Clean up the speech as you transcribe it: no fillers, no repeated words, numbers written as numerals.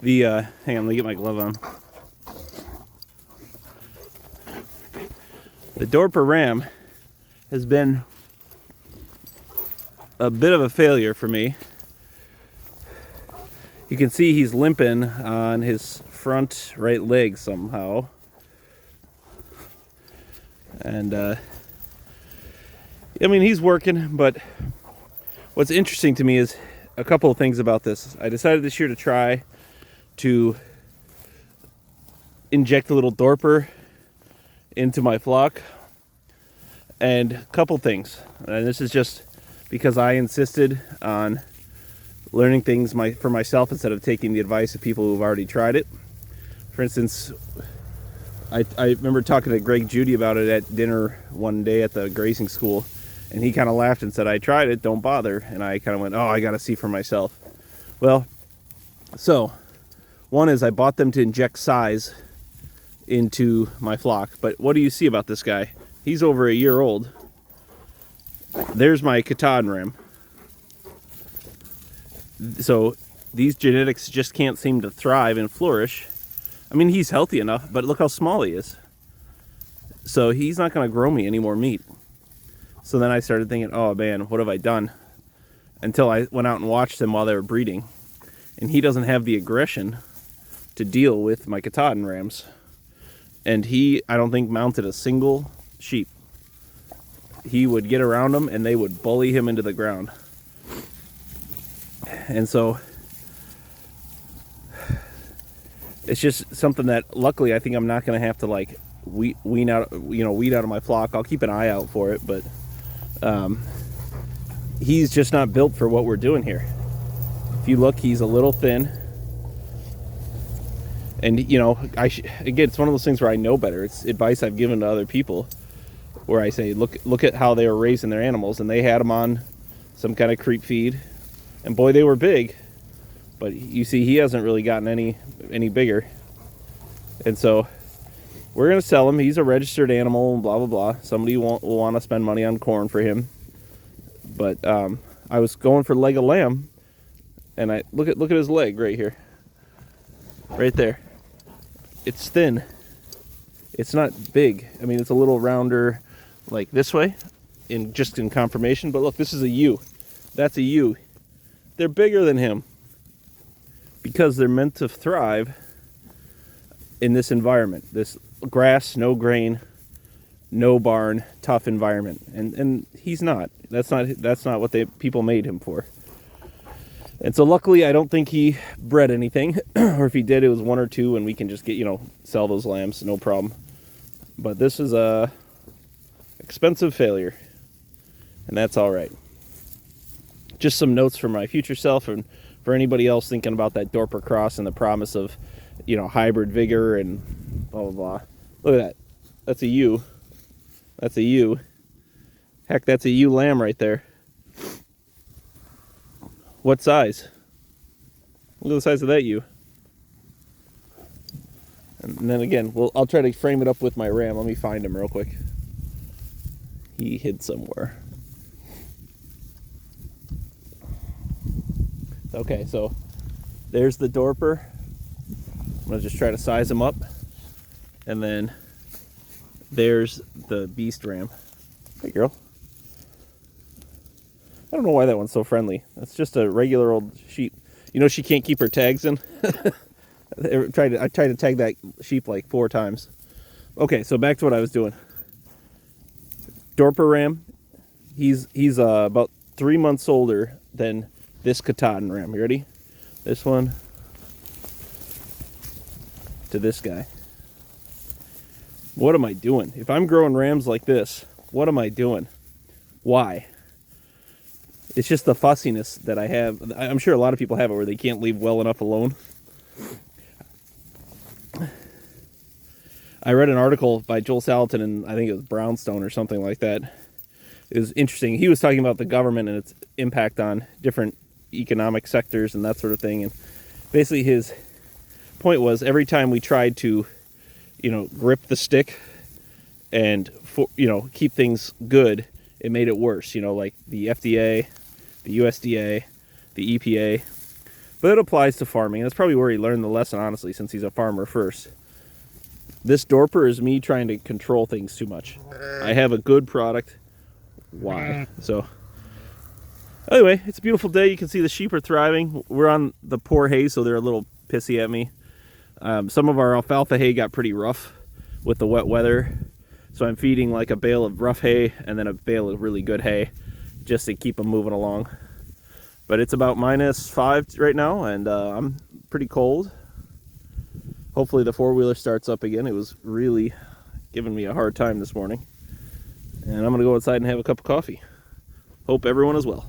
Hang on, let me get my glove on. The Dorper ram has been a bit of a failure for me. You can see he's limping on his front right leg somehow. And, I mean, he's working, but what's interesting to me is a couple of things about this. I decided this year to try to inject a little Dorper into my flock. And a couple things. And this is just because I insisted on learning things for myself instead of taking the advice of people who've already tried it. For instance, I remember talking to Greg Judy about it at dinner one day at the grazing school, and he kind of laughed and said, I tried it, don't bother. And I kind of went, oh, I got to see for myself. Well, so one is I bought them to inject size into my flock. But what do you see about this guy? He's over a year old. There's my Katahdin ram. So these genetics just can't seem to thrive and flourish. I mean, he's healthy enough, but look how small he is. So he's not going to grow me any more meat. So then I started thinking, oh man, what have I done? Until I went out and watched them while they were breeding. And he doesn't have the aggression to deal with my Katahdin rams. And he, I don't think, mounted a single sheep. He would get around them and they would bully him into the ground. And so it's just something that luckily I think I'm not going to have to like weed out of my flock. I'll keep an eye out for it, but he's just not built for what we're doing here. If you look, he's a little thin. And you know, again, it's one of those things where I know better. It's advice I've given to other people where I say, look at how they were raising their animals, and they had them on some kind of creep feed, and boy, they were big. But you see, he hasn't really gotten any bigger, and so we're gonna sell him. He's a registered animal, and blah blah blah. Somebody will want to spend money on corn for him. But I was going for leg of lamb, and I look at his leg right here, right there. It's thin. It's not big. I mean, it's a little rounder, like this way, in confirmation. But look, this is a U. That's a U. They're bigger than him because they're meant to thrive in this environment, this grass, no grain, no barn, tough environment. And he's not. That's not what people made him for. And so luckily, I don't think he bred anything, or if he did, it was one or two, and we can just get, sell those lambs, no problem. But this is a expensive failure, and that's all right. Just some notes for my future self, and for anybody else thinking about that Dorper cross and the promise of, hybrid vigor and blah blah blah. Look at that. That's a ewe. That's a ewe. Heck, that's a ewe lamb right there. What size? Look at the size of that ewe. And then again, I'll try to frame it up with my ram. Let me find him real quick. He hid somewhere. Okay, so there's the Dorper. I'm going to just try to size him up. And then there's the beast ram. Hey, girl. I don't know why that one's so friendly. That's just a regular old sheep. She can't keep her tags in. I tried to tag that sheep like 4 times. Okay, so back to what I was doing. Dorper ram. He's about 3 months older than this Katahdin ram. You ready? This one to this guy. What am I doing? If I'm growing rams like this, what am I doing? Why? It's just the fussiness that I have. I'm sure a lot of people have it where they can't leave well enough alone. I read an article by Joel Salatin, and I think it was Brownstone or something like that. It was interesting. He was talking about the government and its impact on different economic sectors and that sort of thing. And basically his point was every time we tried to, grip the stick and, keep things good, it made it worse. Like the FDA, the USDA, the EPA. But it applies to farming. That's probably where he learned the lesson, honestly, since he's a farmer first. This Dorper is me trying to control things too much. I have a good product. Why? So, anyway, it's a beautiful day. You can see the sheep are thriving. We're on the poor hay, so they're a little pissy at me. Some of our alfalfa hay got pretty rough with the wet weather. So I'm feeding like a bale of rough hay and then a bale of really good hay just to keep them moving along. But it's about -5 right now, and I'm pretty cold. Hopefully the four-wheeler starts up again. It was really giving me a hard time this morning. And I'm going to go outside and have a cup of coffee. Hope everyone is well.